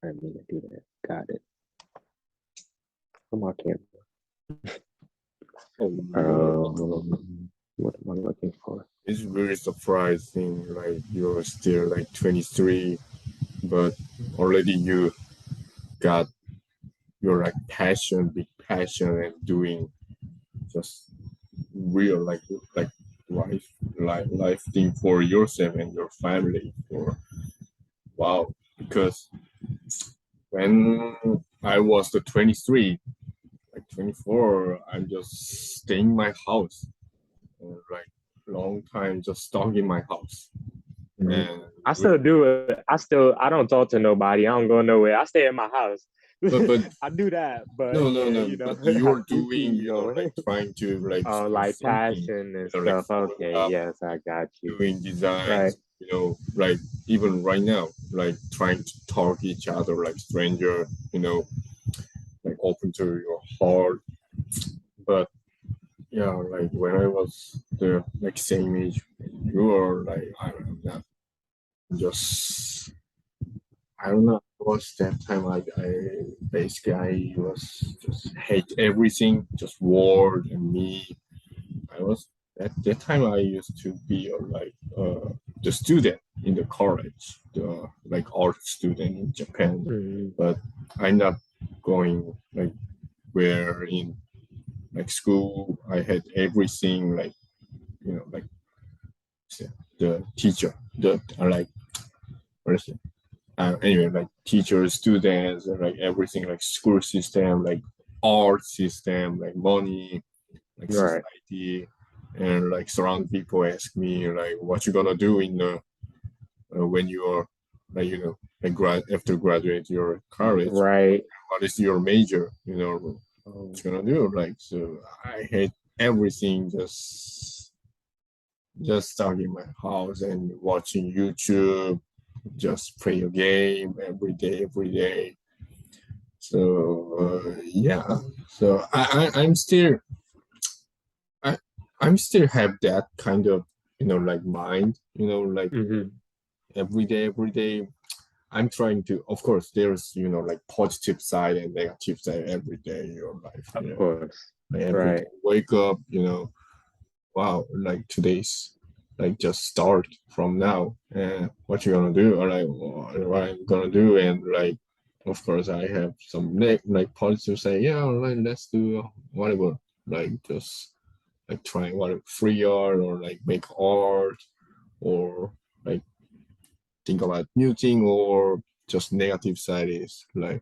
I didn't mean to do that. Got it. Come on, camera. What am I looking for? It's very surprising, like you're still like 23, but already you got your like passion, big passion, and doing just real like life thing for yourself and your family. For wow, because when I was the 23, like 24, I'm just staying in my house, and like long time just stuck in my house. And I still do it. I don't talk to nobody. I don't go nowhere. I stay in my house. but I do that, but no, yeah, you know, but you're you doing, keep going. like trying to like Like something, passion and like stuff. Okay, yes, I got you. doing Right. designs, like even right now, like trying to talk each other like stranger, like open to your heart. But yeah, like when I was the like same age, you were like I don't know, just I don't know. Was that time I basically I was just hate everything, just word and me. I was at that time I used to be like the student in the college, the like art student in Japan, but I'm not going like where in like school I had everything like like the teacher the like what is it anyway, like teachers, students, and like everything, like school system, like art system, like money, like society, and like surround people ask me like, what you gonna do in the when you are like like after graduate your college, right? What is your major? What you gonna do? Like, so I hate everything. Just stuck in my house and watching YouTube, just play a game every day. So yeah, so I'm still I'm still have that kind of like mind, like every day. I'm trying to, of course, there's like positive side and negative side every day in your life. Of course, like every day, wake up, wow, like today's like just start from now and what you're gonna do or like what I'm gonna do and like of course I have some like positive say yeah like let's do whatever like just like trying what free art or like make art or like think about new thing or just negative side is like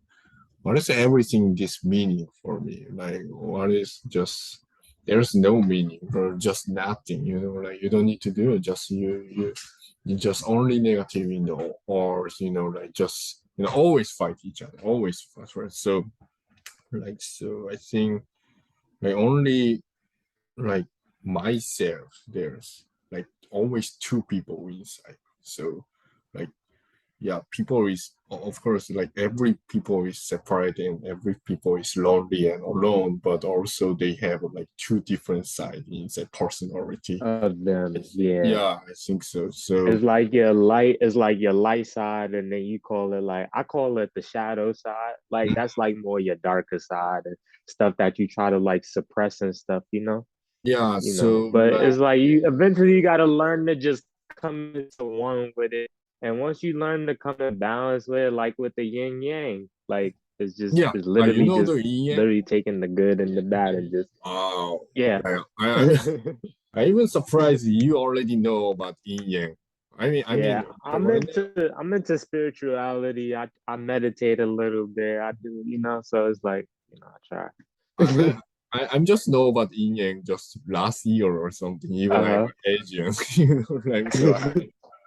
what is everything this meaning for me like what is just there's no meaning or just nothing like you don't need to do it just you just only negative or like just always fight each other always fight right? So like so I think like only like myself there's like always two people inside so like yeah, people is of course like every people is separate and every people is lonely and alone, but also they have like two different sides in their personality. Of them, yeah. Yeah, I think so. So it's like your light side, and then you call it like I call it the shadow side. Like that's like more your darker side and stuff that you try to like suppress and stuff, yeah, so But like, it's like you eventually gotta learn to just come into one with it. And once you learn to come in balance with it, like with the yin yang, like yeah, it's you literally know just the yin. literally taking the good and the bad and just yeah. I even surprised you already know about yin yang. I mean, Yeah, right now, I'm into spirituality. I meditate a little bit. I do, so it's like, I try. I'm just know about yin yang just last year or something. Even I'm Uh-huh. Asian, like so.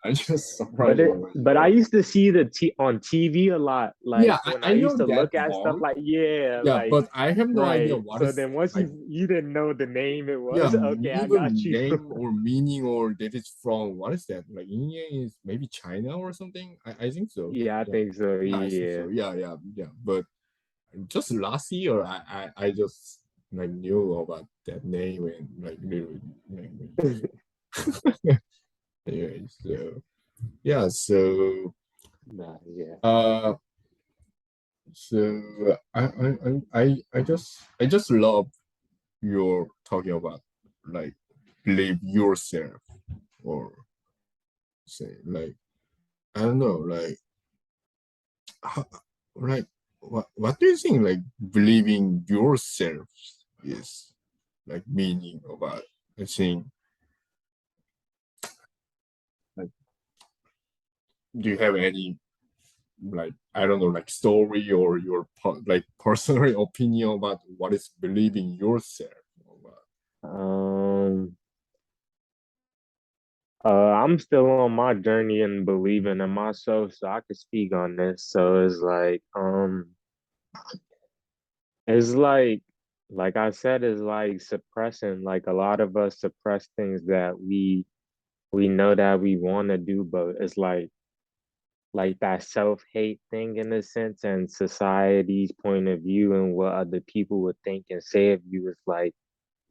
I just surprised. But I used to see on TV a lot. Like Yeah, when I I used know to that look at stuff one. like Yeah, like but I have no idea right. what So is then once like. you didn't know the name it Yeah, was, okay, I got even you. name or meaning or that is from what is that? Like yin yang is maybe China or something. I think so. Yeah, I Yeah, think so. yeah, I think Yeah. so. Yeah. But just last year, I just like knew about that name and like knew. Anyway, so yeah, so Nah, yeah. uh, So I just love your talking about like believe yourself or say like I don't know how, like what do you think like believing yourself is like meaning about I think like do you have any like I don't know like story or your like personal opinion about what is believing yourself or what? Um, I'm still on my journey and believing in myself, so I could speak on this. So it's like I said, it's like suppressing. Like a lot of us suppress things that we know that we want to do, but it's like that self-hate thing in a sense, and society's point of view and what other people would think and say of you is like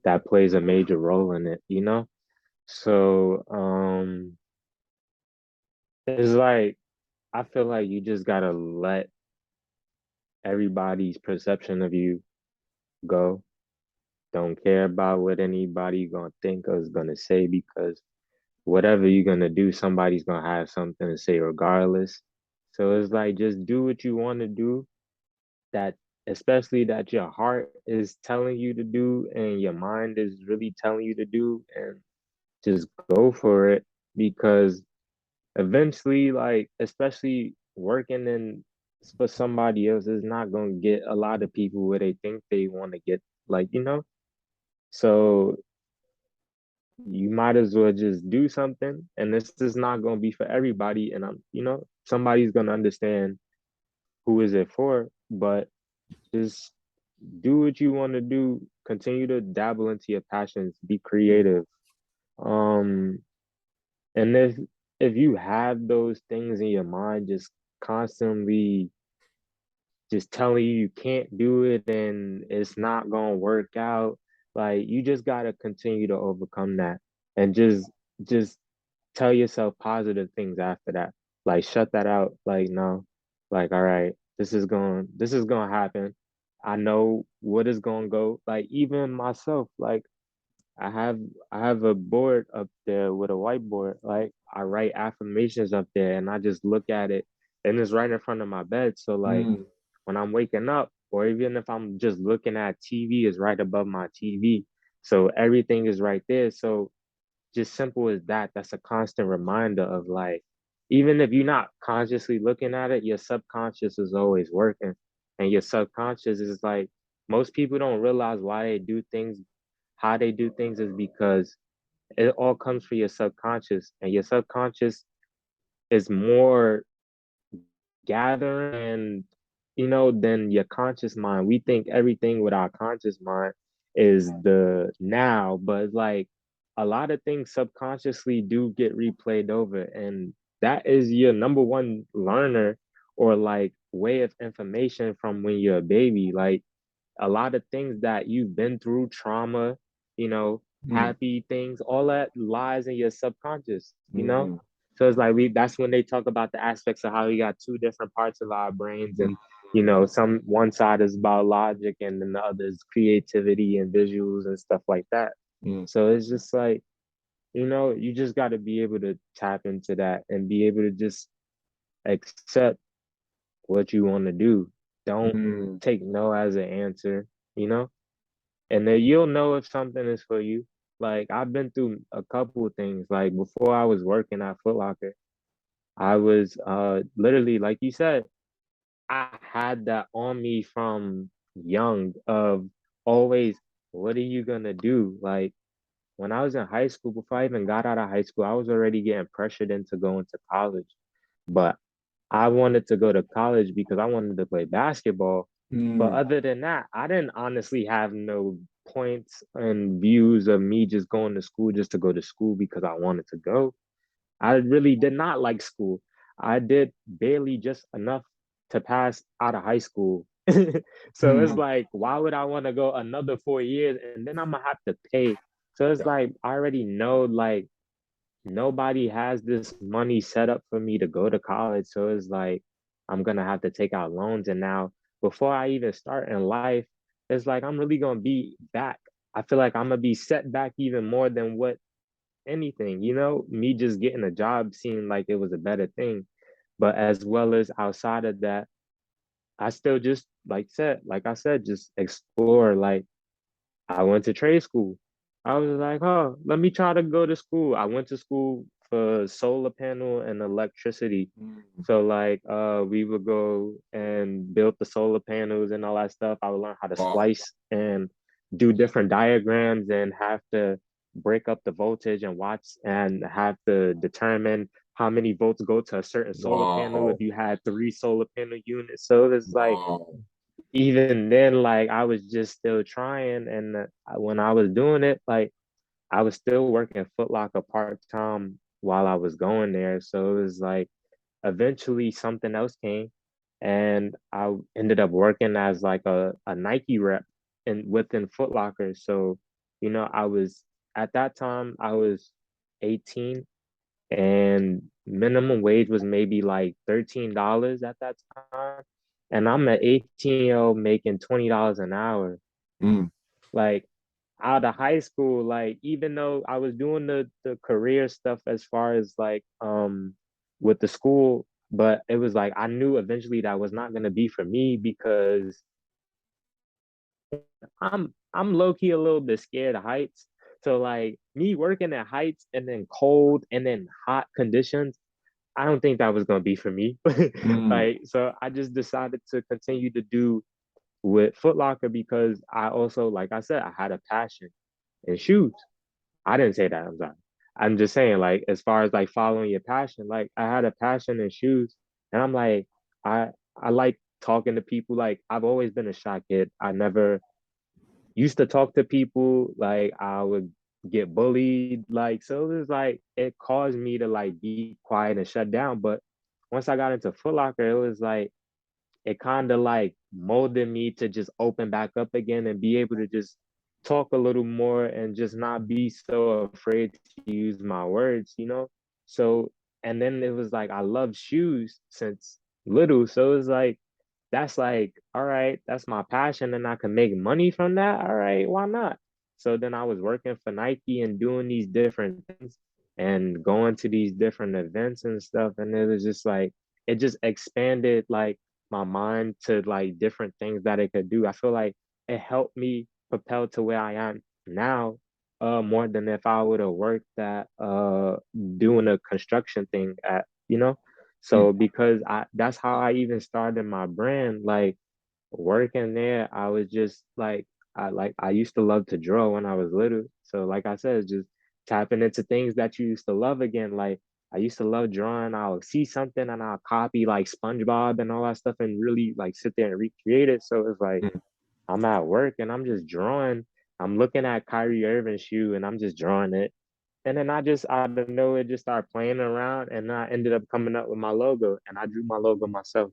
that plays a major role in it, you know? So, it's like I feel like you just gotta let everybody's perception of you go. Don't care about what anybody gonna think or is gonna say because whatever you're gonna do, somebody's gonna have something to say regardless. So it's like just do what you want to do, that especially that your heart is telling you to do and your mind is really telling you to do, and just go for it because eventually, like, especially working in for somebody else is not gonna get a lot of people where they think they want to get, like, so you might as well just do something, and this is not gonna be for everybody, and somebody's gonna understand who is it for, but just do what you want to do, continue to dabble into your passions, be creative. um and if you have those things in your mind just constantly just telling you can't do it and it's not gonna work out, like you just gotta continue to overcome that and just tell yourself positive things after that. Like shut that out. Like no, like all right, this is gonna happen. I know what is gonna go. Like even myself, like I have I have a board up there with a whiteboard. Like I write affirmations up there and I just look at it and it's right in front of my bed. So like Mm, when I'm waking up or even if I'm just looking at TV, is right above my TV. So everything is right there. So just simple as that, that's a constant reminder of like, even if you're not consciously looking at it, your subconscious is always working. And your subconscious is like, most people don't realize why they do things, how they do things is because it all comes from your subconscious. And your subconscious is more gathering and than your conscious mind. We think everything with our conscious mind is the now, but like a lot of things subconsciously do get replayed over, and that is your number one learner or like way of information from when you're a baby. Like a lot of things that you've been through, trauma, mm, happy things, all that lies in your subconscious. mm, So it's like that's when they talk about the aspects of how we got two different parts of our brains, mm, and some one side is about logic and then the other is creativity and visuals and stuff like that. mm, So it's just like, you just got to be able to tap into that and be able to just accept what you want to do. Don't mm, take no as an answer, you know? And then you'll know if something is for you. Like I've been through a couple of things. Like before I was working at Foot Locker, I was literally like you said, I had that on me from young of always, what are you gonna do? Like when I was in high school, before I even got out of high school, I was already getting pressured into going to college. But I wanted to go to college because I wanted to play basketball. But mm, other than that, I didn't honestly have no points and views of me just going to school just to go to school because I wanted to go. I really did not like school. I did barely just enough to pass out of high school. So it's mm. like, why would I want to go another 4 years and then I'm gonna have to pay? So it's Yeah. like, I already know like nobody has this money set up for me to go to college. So it's like I'm gonna have to take out loans. And now before I even start in life, it's like I'm really gonna be back. I feel like I'm gonna be set back even more than what anything, me just getting a job seemed like it was a better thing. But as well as outside of that, I still just like I said, just explore. Like I went to trade school. I was like, oh, let me try to go to school. I went to school for solar panel and electricity. Mm. So like we would go and build the solar panels and all that stuff. I would learn how to Wow. splice and do different diagrams and have to break up the voltage and watts and have to determine how many volts go to a certain solar panel if Wow. you had three solar panel units. So it's like Wow. even then, like I was just still trying, and when I was doing it, like I was still working Foot Locker part time while I was going there. So it was like eventually something else came, and I ended up working as like a Nike rep and within Foot Locker. So, I was at that time I was 18 and minimum wage was maybe like $13 at that time. And I'm an 18-year-old making $20 an hour. Mm. Like out of high school, like even though I was doing the career stuff as far as like with the school, but it was like I knew eventually that was not gonna be for me because I'm low key a little bit scared of heights. So like me working at heights and then cold and then hot conditions, I don't think that was gonna be for me. Mm. Like, so I just decided to continue to do with Foot Locker because I also, like I said, I had a passion in shoes. I didn't say that, I'm sorry. I'm just saying, like, as far as like following your passion, like I had a passion in shoes, and I'm like, I I like talking to people. Like I've always been a shy kid. I never used to talk to people. Like I would get bullied. Like so it was like it caused me to like be quiet and shut down. But once I got into Foot Locker, it was like it kind of like molded me to just open back up again and be able to just talk a little more and just not be so afraid to use my words. So, and then it was like I love shoes since little. So it was like, all right, that's my passion and I can make money from that. All right, why not? So then I was working for Nike and doing these different things and going to these different events and stuff. And it was just like, it just expanded like my mind to like different things that it could do. I feel like it helped me propel to where I am now, more than if I would have worked at doing a construction thing at. Mm. So because that's how I even started my brand, like working there, I was just I used to love to draw when I was little. So like I said, just tapping into things that you used to love again. Like I used to love drawing. I'll see something and I'll copy like SpongeBob and all that stuff and really like sit there and recreate it. So it's like Mm. I'm at work and I'm just drawing. I'm looking at Kyrie Irving's shoe and I'm just drawing it. And then I just out of nowhere just started playing around and I ended up coming up with my logo and I drew my logo myself.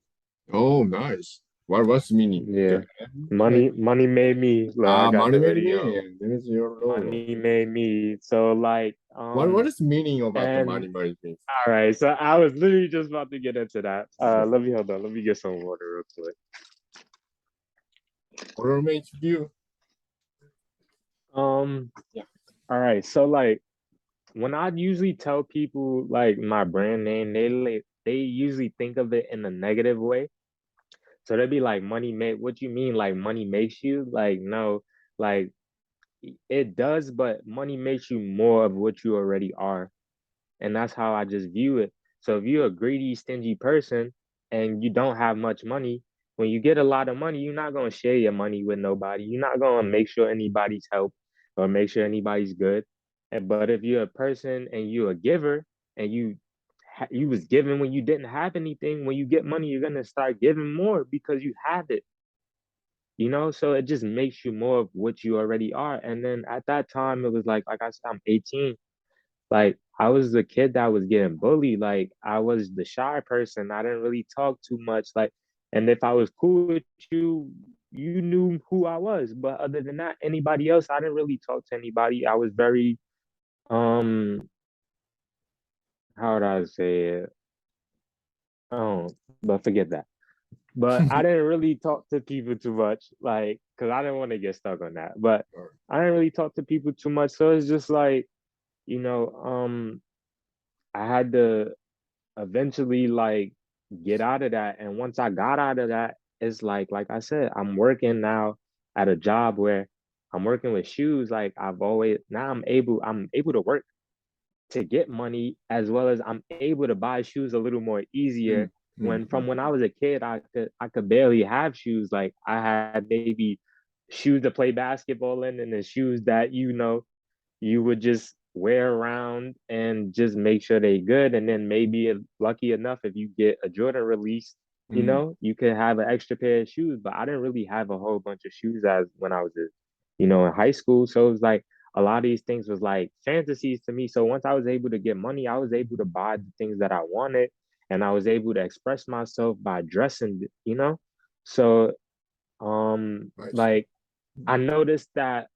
Oh, nice. What was the meaning? Yeah. Can Money made me. Look, I got money the made video. me, and this is your logo. Money made me. So like What is the meaning about the money and made me? all right, so I was literally just about to get into that. Let me hold on. Let me get some water real quick. What makes you? Um, Yeah. all right. So like when I usually tell people like my brand name, they usually think of it in a negative way. So they'd be like, money make what you mean like money makes you? Like, no, like it does, but money makes you more of what you already are. And that's how I just view it. So if you're a greedy, stingy person and you don't have much money, when you get a lot of money, you're not gonna share your money with nobody. You're not gonna make sure anybody's help or make sure anybody's good. But if you're a person and you're a giver and you was giving when you didn't have anything, when you get money, you're gonna start giving more because you have it. So it just makes you more of what you already are. And then at that time, it was like I said, I'm 18. Like I was the kid that was getting bullied. Like I was the shy person. I didn't really talk too much. Like, and if I was cool with you, you knew who I was. But other than that, anybody else, I didn't really talk to anybody. I was very um, how would I say it? Oh, but forget that. but I didn't really talk to people too much, like, because I didn't want to get stuck on that. But Or, I didn't really talk to people too much, so it's just like, you know, I had to eventually like get out of that, and once I got out of that, it's like I said, I'm working now at a job where I'm working with shoes. Like I've always now I'm able to work to get money as well as I'm able to buy shoes a little more easier. mm, When mm, from when I was a kid, I could barely have shoes. Like I had maybe shoes to play basketball in, and the shoes that you would just wear around and just make sure they good. And then maybe lucky enough, if you get a Jordan release, mm, you could have an extra pair of shoes. But I didn't really have a whole bunch of shoes as when I was, in high school. So it was like a lot of these things was like fantasies to me. So once I was able to get money, I was able to buy the things that I wanted, and I was able to express myself by dressing. So I see. like I noticed that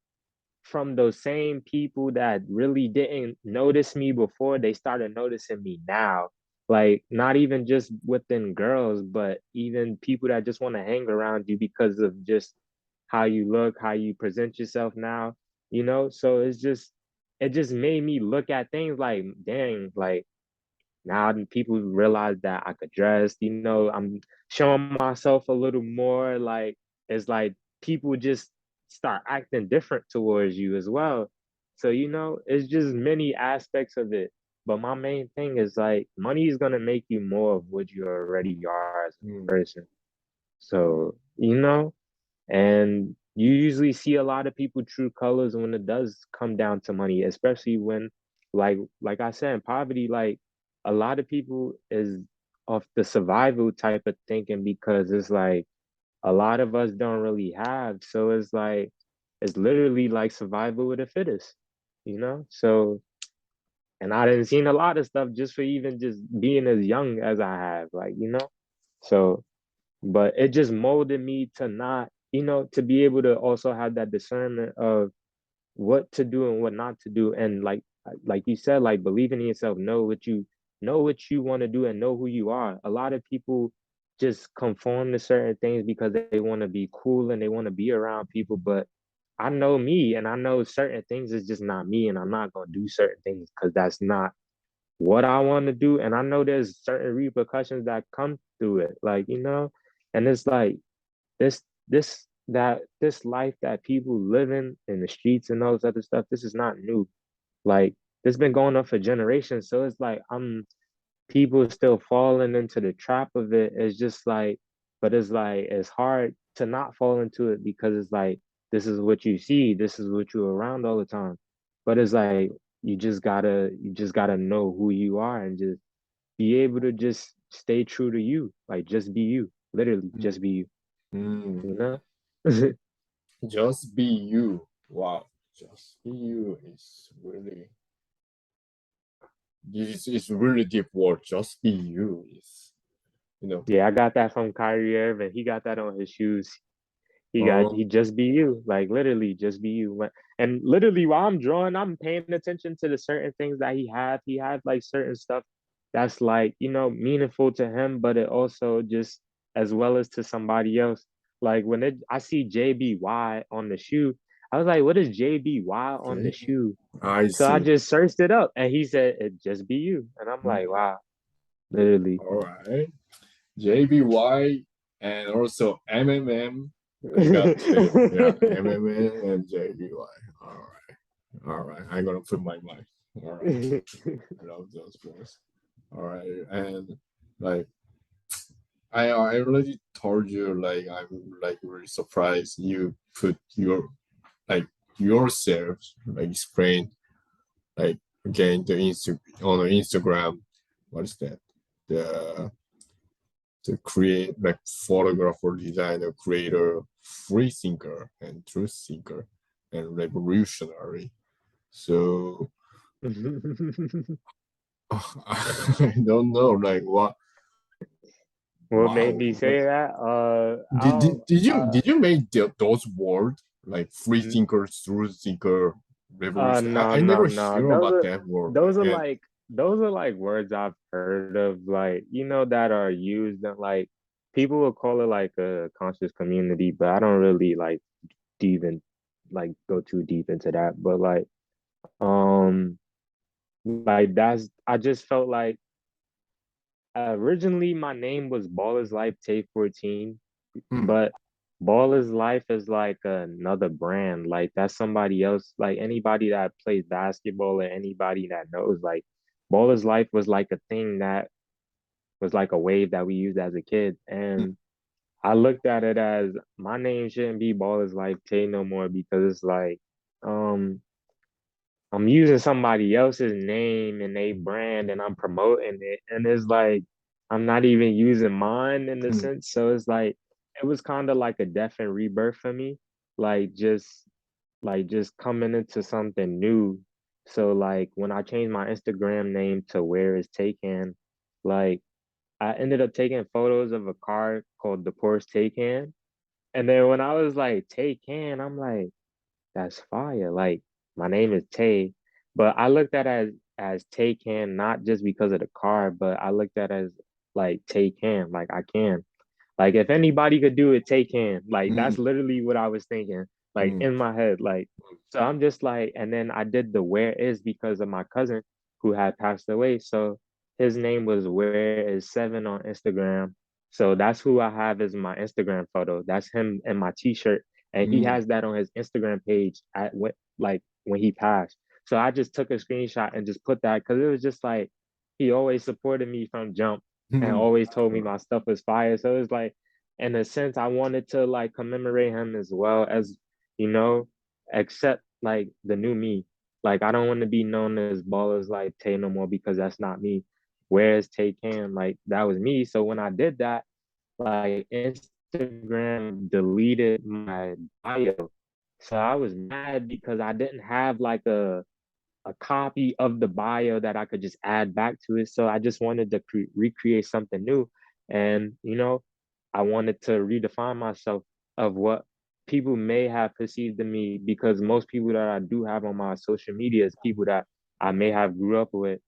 from those same people that really didn't notice me before, they started noticing me now. Like, not even just within girls, but even people that just want to hang around you because of just how you look, how you present yourself now. So it just made me look at things like, dang, like now people realize that I could dress. I'm showing myself a little more. Like it's like people just start acting different towards you as well. So it's just many aspects of it. But my main thing is like money is gonna make you more of what you already are as a Mm, person. So and you usually see a lot of people true colors when it does come down to money, especially when like I said, in poverty, like a lot of people is of the survival type of thinking because it's like a lot of us don't really have. So it's like it's literally like survival of the fittest. So and I didn't seen a lot of stuff just for even just being as young as I have, like. So but it just molded me to not, to be able to also have that discernment of what to do and what not to do. And like you said, like believing in yourself, know what you want to do and know who you are. A lot of people just conform to certain things because they want to be cool and they want to be around people. But I know me and I know certain things is just not me, and I'm not gonna do certain things because that's not what I want to do. And I know there's certain repercussions that come through it. And it's like this life that people living in the streets and all this other stuff, this is not new. Like this been going on for generations. So it's like people still falling into the trap of it. It's just like, but it's like it's hard to not fall into it because it's like this is what you see, this is what you're around all the time. But it's like you just gotta know who you are and just be able to just stay true to you. Like just be you. Literally, mm, just be you, mm. you know? Just be you. Wow. Just be you is really it's really deep word. Just be you is you know. Yeah, I got that from Kyrie Irving. He got that on his shoes. He Oh, just be you, like literally just be you. And literally while I'm drawing, I'm paying attention to the certain things that he had. He had like certain stuff that's like, meaningful to him, but it also just as well as to somebody else. Like I see JBY on the shoe, I was like, what is JBY on the okay. shoe? I So I see. just searched it up and he said it just be you. And I'm like, Mm, wow, literally. all right. JBY and also MMM. I got it. Yeah, MMM and JBY. All right. All right. I'm gonna put my mind. All right. I love those words. All right. And like I already told you like I'm like really surprised you put your like yourself like explain like again the on the Instagram what is that the create like photographer designer creator free thinker and truth seeker and revolutionary so I don't know like what What made wow me like say that? I did, don't. did, did you did you make those words like free thinker, truth seeker, revolution? No, I no, never no. hear Those about are that word, those are and like those are like words I've heard of, like that are used in like people will call it like a conscious community, but I don't really like even like go too deep into that. But like that's I just felt like originally my name was Ball is Life Tay 14, Mm, but Ball is Life is like another brand. Like that's somebody else, like anybody that plays basketball or anybody that knows, like Ball is Life was like a thing that was like a wave that we used as a kid. mm, And I looked at it as my name shouldn't be Ball is Life Tay no more because it's like um I'm using somebody else's name and a brand and I'm promoting it. And it's like I'm not even using mine in the mm, sense. So it's like it was kind of like a death and rebirth for me. Like just just coming into something new. So like when I changed my Instagram name to Where is Taycan, like I ended up taking photos of a car called the Porsche Taycan. And then when I was like Taycan, I'm like, that's fire. Like my name is Tay, but I looked at it as Tay can not just because of the car, but I looked at it as like Tay can, like I can. Like if anybody could do it, Tay can. Like mm, that's literally what I was thinking, like mm, in my head. Like so I'm just like, and then I did the where is because of my cousin who had passed away. So his name was Where is Seven on Instagram. So that's who I have as my Instagram photo. That's him in my t-shirt. And he mm, has that on his Instagram page at when he passed. So I just took a screenshot and just put that because it was just like he always supported me from jump and mm, always told me my stuff was fire. So it was like, in a sense, I wanted to like commemorate him as well as, you know, accept like the new me. Like I don't want to be known as ballers like Tay no more because that's not me. Whereas Tay can, like that was me. So when I did that, like Instagram deleted my bio. So I was mad because I didn't have like a copy of the bio that I could just add back to it. So I just wanted to recreate something new. And, I wanted to redefine myself of what people may have perceived of me because most people that I do have on my social media is people that I may have grew up with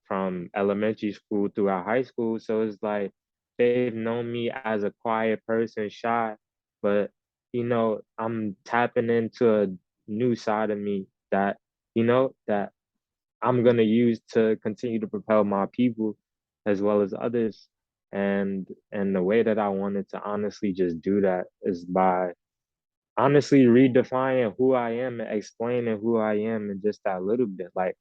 from elementary school throughout high school. So it's like they've known me as a quiet person, shy, but I'm tapping into a new side of me that I'm gonna use to continue to propel my people as well as others. And the way that I wanted to honestly just do that is by honestly redefining who I am and explaining who I am in just that little bit. Like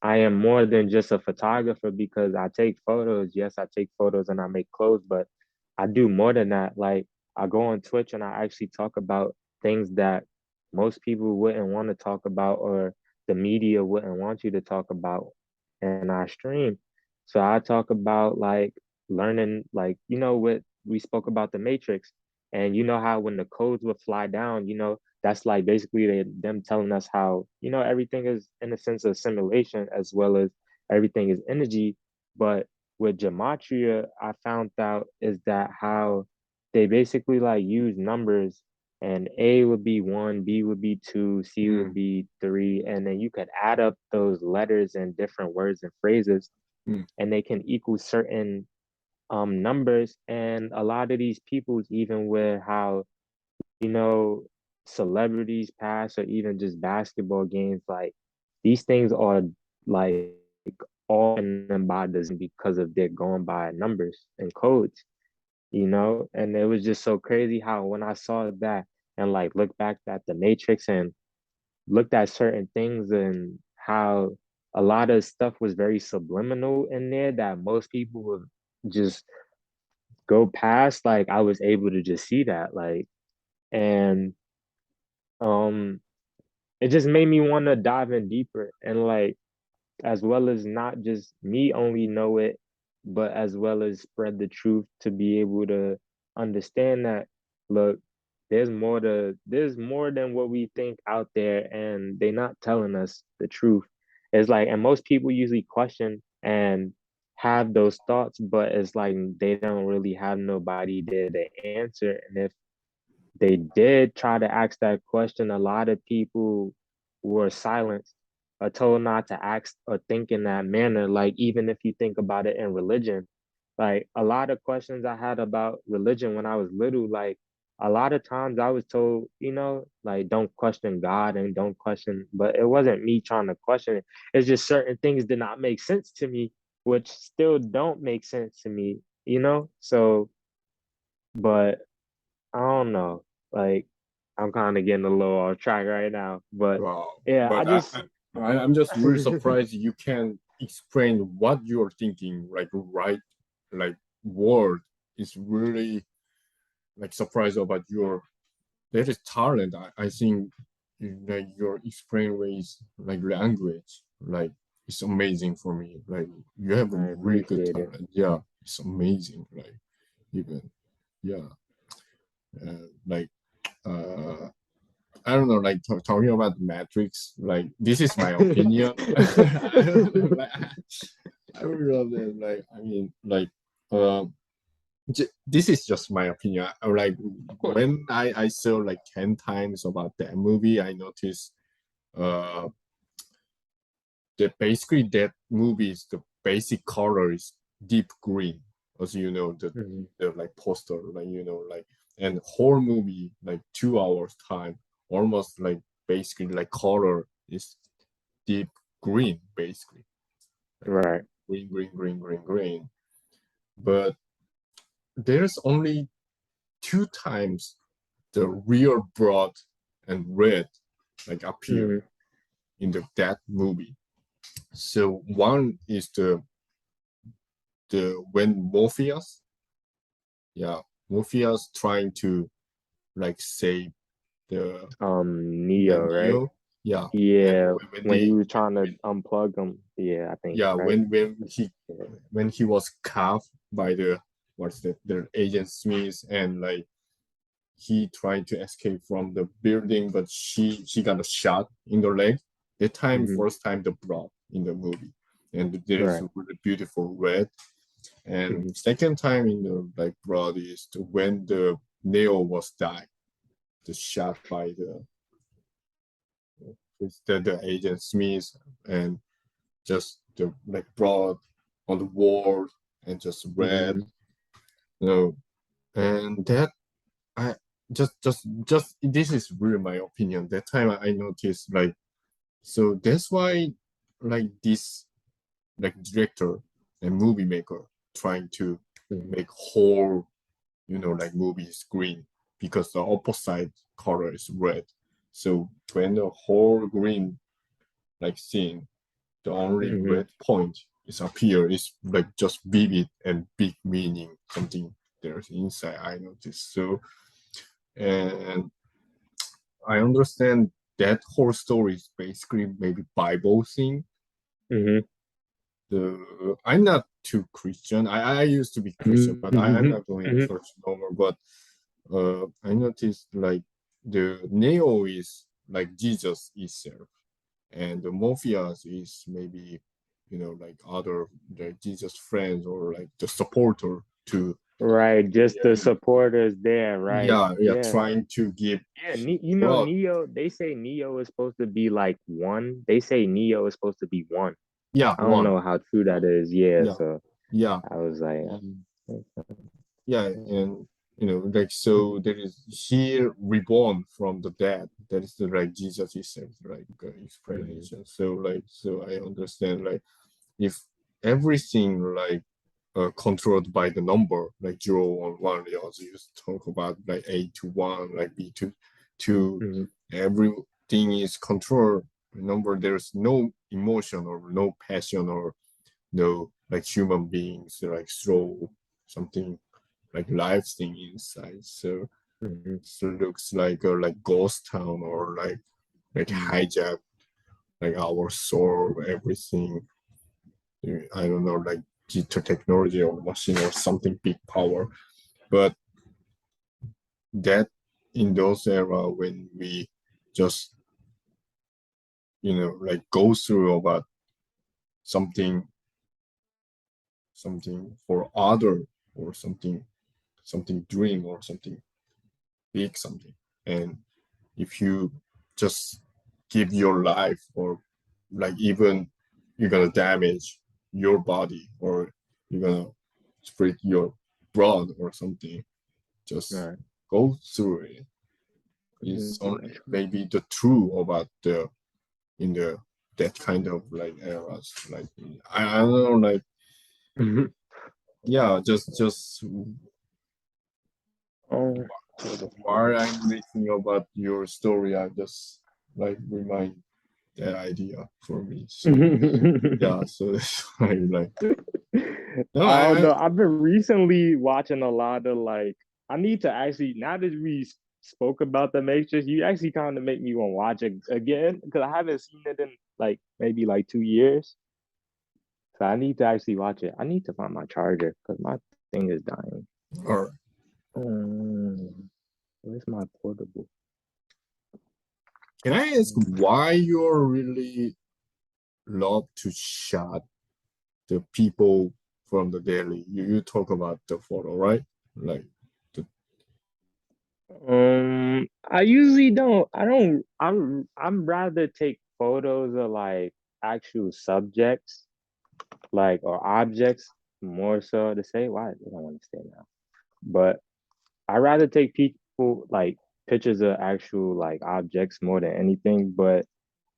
I am more than just a photographer because I take photos. Yes, I take photos and I make clothes, but I do more than that. Like I go on Twitch and I actually talk about things that most people wouldn't want to talk about or the media wouldn't want you to talk about. And I stream. So I talk about like learning, like, what we spoke about the Matrix. And you know how when the codes would fly down, that's like basically them telling us how everything is in a sense of simulation as well as everything is energy. But with gematria I found out is that how they basically like use numbers, and A would be one, B would be two, C would mm, be three, and then you could add up those letters and different words and phrases, mm, and they can equal certain numbers. And a lot of these peoples, even with how you know, celebrities pass or even just basketball games, like these things are like all in by design because of they're going by numbers and codes. And it was just so crazy how when I saw that and like look back at the Matrix and looked at certain things and how a lot of stuff was very subliminal in there that most people would just go past, like I was able to just see that and um it just made me want to dive in deeper and like as well as not just me only know it, but as well as spread the truth to be able to understand that look, there's more than what we think out there, and they're not telling us the truth. It's like, and most people usually question and have those thoughts, but it's like they don't really have nobody there to answer. And if they did try to ask that question, a lot of people were silenced or told not to ask or think in that manner. Like, even if you think about it in religion, like a lot of questions I had about religion when I was little, like a lot of times I was told, like don't question God and don't question, but it wasn't me trying to question it. It's just certain things did not make sense to me, which still don't make sense to me. So, but I don't know. Like I'm kind of getting a little off track right now, but Wow. yeah, I But just I'm just really surprised you can explain what you're thinking, like right, like word is really like surprised about your that is talent. I think like your explain ways like language, like it's amazing for me. Like you have a I really good appreciate it. talent. Yeah, it's amazing. Like even yeah, like uh I don't know, like talking about the Matrix, like this is my opinion. I don't know, like I would rather like I mean like this is just my opinion. Like Of course. when I saw like 10 times about that movie, I noticed uh that basically that movie is the basic color is deep green, as you know, Mhm. the like poster, like like and whole movie like 2 hours time, almost like basically like color is deep green, basically. Like Right. green, green, green, green, green. But there's only 2 times the real broad and red like appear Mhm. in that movie. So one is the when Morpheus, yeah, Morpheus trying to like save the Neo, right? Neo, yeah, and Yeah, when when he they was trying to unplug him. Yeah, I think, yeah right? Yeah. when he was caught by the what's the agent Smith and like he tried to escape from the building, but she got a shot in the leg. That time, Hmm. first time the blood in the movie, and there is Right. a really beautiful red. And Hmm. second time in the like blood is when the Neo was died, the shot by the agent Smith, and just the like blood on the wall and just red, Hmm. you know, and that I just this is really my opinion. That time I noticed like so that's why like this like director and movie maker trying to Hmm. make whole like movies green because the opposite color is red. So when the whole green like scene, the only Hmm. red point is appear is like just vivid and big meaning something there's inside. I noticed so and I understand that whole story is basically maybe Bible thing. Hmm. The I'm not too Christian. I used to be Christian, but I'm Hmm. not going to Hmm. church no more. But I noticed like the Neo is like Jesus itself, and the Morpheus is maybe like other like Jesus friends or like the supporter Right. to Just the supporters there, right? yeah Yeah. trying to give Yeah. blood. Neo, they say Neo is supposed to be like one. They say Neo is supposed to be one. Yeah, I don't one. know how true that is. Yeah. Yeah, So yeah. I was like, Yeah, and like so there is here reborn from the dead. That is the like Jesus is like Mhm. explanation. So like so I understand like if everything like controlled by the number like 0 or 1, they also used to talk about like A to 1, like B to 2. Mhm. Everything is controlled number. There's no emotion or no passion or no like human beings like throw something like live thing inside. Mhm. So it looks like a like ghost town or like Mhm. hijack like our soul, everything. I don't know, like digital technology or machine or something big power. But that in those era when we just like go through about something something for other or something dream or something big something. And if you just give your life or like even you're gonna damage your body or you're gonna spread your blood or something. Just Right. go through it. It's only maybe the true about the in the that kind of like eras. Like I don't know, like yeah, just Oh, while I'm listening about your story, I just like remind that idea for me. So yeah, so that's why like no, I don't I know. I've been recently watching a lot of like. I need to actually now that we spoke about the Matrix, you actually kind of make me want to watch it again because I haven't seen it in like maybe like 2 years. So I need to actually watch it. I need to find my charger because my thing is dying. all right. Where's my portable? Can I ask why you're really love to shot the people from the daily? You talk about the photo, right? Like the I usually don't. I don't. I'm rather take photos of like actual subjects, like or objects, more so to say. Why I don't understand now. But I rather take people like pictures of actual like objects more than anything. But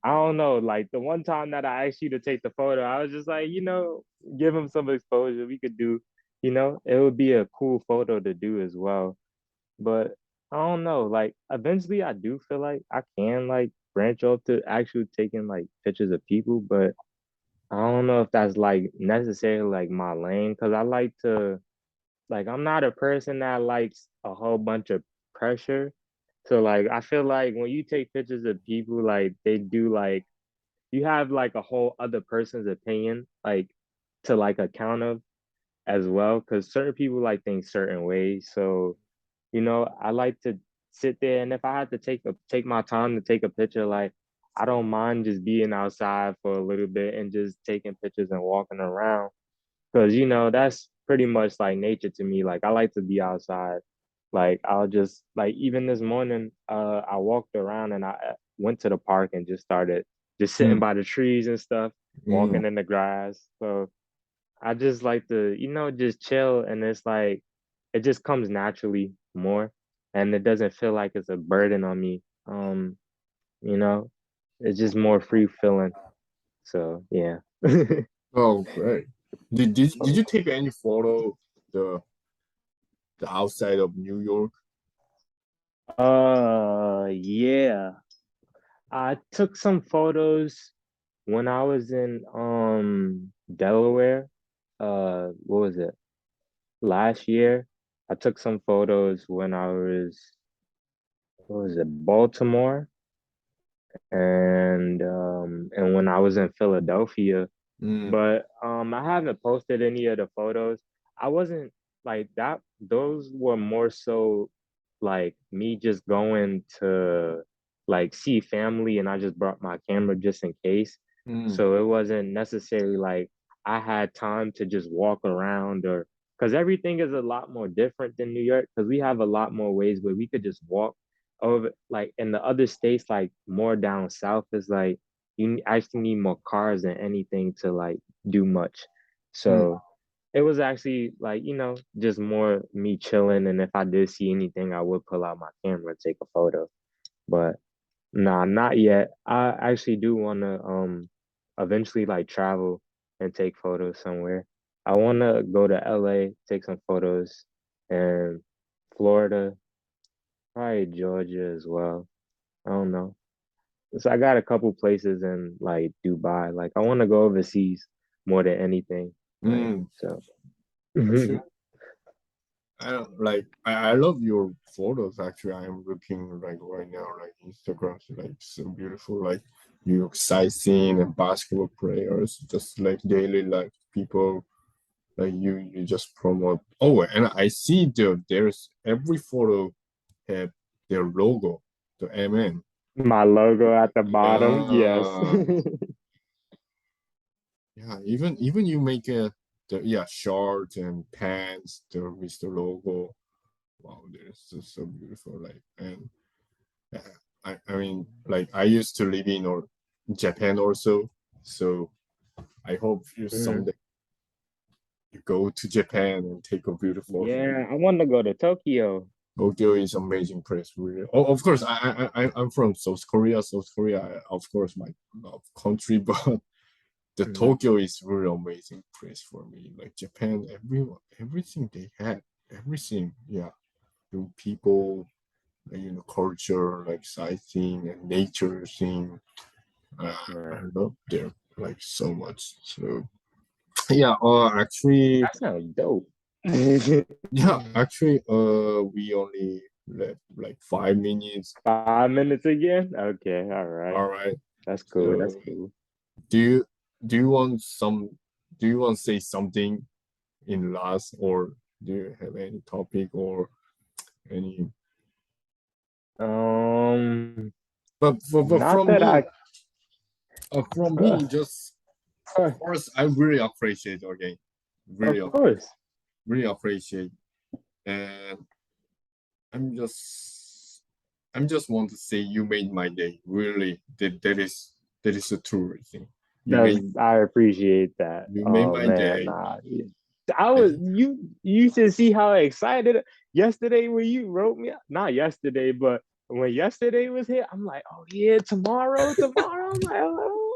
I don't know. Like the one time that I asked you to take the photo, I was just like, give him some exposure. We could do, it would be a cool photo to do as well. But I don't know. Like eventually I do feel like I can like branch off to actually taking like pictures of people, but I don't know if that's like necessarily like my lane because I like to like I'm not a person that likes a whole bunch of pressure. So like I feel like when you take pictures of people, like they do like you have like a whole other person's opinion like to like account of as well because certain people like think certain ways. So I like to sit there and if I had to take my time to take a picture, like I don't mind just being outside for a little bit and just taking pictures and walking around. Cause that's pretty much like nature to me. Like I like to be outside. Like I'll just like even this morning, I walked around and I went to the park and just started just sitting mm, by the trees and stuff, mm, walking in the grass. So I just like to, just chill and it's like it just comes naturally more and it doesn't feel like it's a burden on me. You know, it's just more free feeling. So yeah. oh great. Did you take any photo the the outside of New York? Yeah. I took some photos when I was in Delaware. What was it? Last year. I took some photos when I was what was it, Baltimore and when I was in Philadelphia. Mm, But I haven't posted any of the photos. I wasn't like that. Those were more so like me just going to like see family, and I just brought my camera just in case. mm, So it wasn't necessarily like I had time to just walk around or because everything is a lot more different than New York because we have a lot more ways where we could just walk over like in the other states like more down south is like you actually need more cars than anything to like do much. mm. So it was actually like, just more me chilling. And if I did see anything, I would pull out my camera and take a photo. But nah, not yet. I actually do want to eventually like travel and take photos somewhere. I want to go to LA, take some photos, and Florida, probably Georgia as well. I don't know. So I got a couple places in like Dubai. Like I want to go overseas more than anything. Like Mm. so. Actually, I don't like I love your photos actually. I am looking like right now, like Instagram's like so beautiful, like New York sightseeing and basketball players, just like daily life people like you just promote. Oh, and I see there's every photo have their logo, the MN. My logo at the bottom. Yes. Yeah, yeah. Even you make a the yeah shorts and pants the with the logo. Wow, this is so beautiful. Like and I mean like I used to live in or Japan also, so I hope you Mm. someday you go to Japan and take a beautiful. Yeah, I want to go to Tokyo. Tokyo is amazing place, really. Oh, of course, I'm from South Korea. South Korea, of course, my love country, but the Mhm. Tokyo is really amazing place for me. Like Japan, everything they had, everything, yeah. The people, culture, like sightseeing and nature thing. I Right. love there like so much. So yeah, actually, That sounds dope. yeah, actually, we only left like 5 minutes. 5 minutes again? Okay, all right. All right. That's cool. That's So cool. do you do you want some do you want to say something in last, or do you have any topic or any? Um, But not that I. from me, just of course, I really appreciate, okay, Of really course. really appreciate, and I'm just I'm just want to say you made my day. Really, that is the true thing. You That's made I appreciate that. you made Oh my man, day. nah. I was you should see how excited yesterday when you wrote me. Not yesterday, but when yesterday was here, I'm like, oh yeah, tomorrow. I'm like, oh.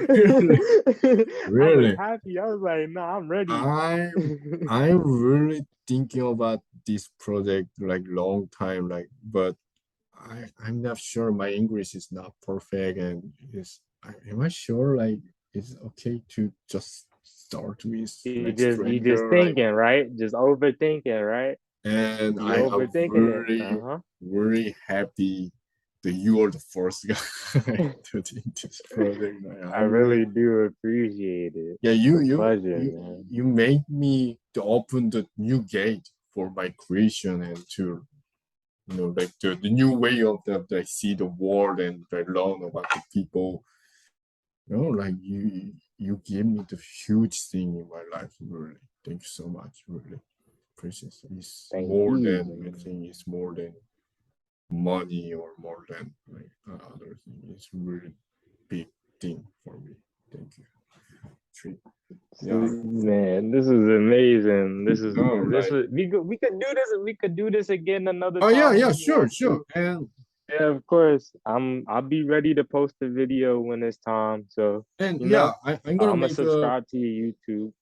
Really, I was really. happy. I was like, nah, I'm ready. I'm really thinking about this project like long time, like, but I'm not sure. My English is not perfect, and am I sure like it's okay to just start with like You just stranger, like, thinking, right? Just overthinking, right? and You I am overthinking it. really Uh-huh. really happy that you are the first guy to do this project. Like, I I'm really, really do appreciate it. yeah, It's you a you pleasure, you man. you made me to open the new gate for my creation, and to like the new way of the see the world and learn about the people. Like you give me the huge thing in my life, really. Thank you so much, really. Precious. It's Thank more you, than, I man. think it's more than money, or more than like other thing. It's really big thing for me. Thank you. Treat. Yeah. Man, this is amazing. No, This like, was we could do this. We could do this again another oh yeah, time yeah, if you sure, want sure. to. And Yeah, of course. I'll be ready to post the video when it's time. So, yeah, I'm gonna I'm gonna make a. subscribe to your YouTube.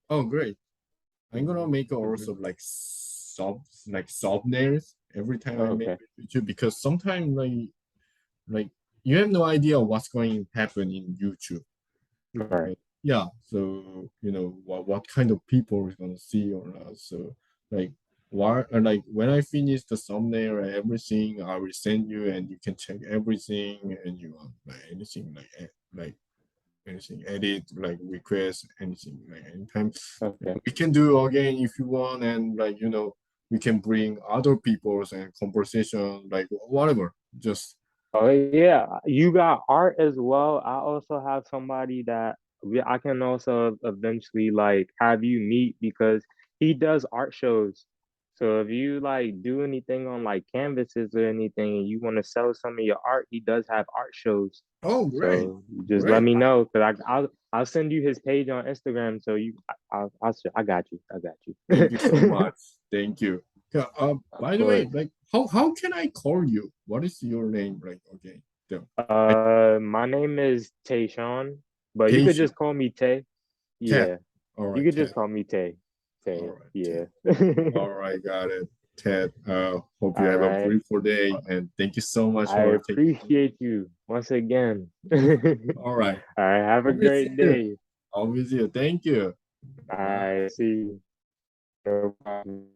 Oh, great. I'm gonna make Hmm. also like thumbnails every time I make Okay. a YouTube, because sometimes like you have no idea what's going to happen in YouTube. Right. Yeah, so what kind of people is gonna see or not. So like, why, like, when I finish the thumbnail and everything, I will send you, and you can check everything, and you want like anything, like anything edit, like request anything, like anytime Okay. we can do again if you want. And like, we can bring other people's and conversation, like whatever, just. Oh yeah, you got art as well. I also have somebody that I can also eventually like have you meet because he does art shows. So if you like do anything on like canvases or anything and you want to sell some of your art, he does have art shows. Oh, great, So you just let great. me know because I'll send you his page on Instagram. So I got you. I got Thank you so you. much. Thank you. Yeah, Of by the way, course. like, how can I call you? What is your name? Like, okay, so I My name is Tayshawn, but you could Tasia, just call me Tay. Ted. Yeah, All you right, could just Ted. call me Tay. All Tay. right, Ted. Yeah. All right, got it. Ted, hope you All have a right. beautiful day, and thank you so much I for taking. appreciate you once again. All All right. right. Have a Hope we see great you. day. I'll visit you. Thank you. All Bye. right. See you. No problem.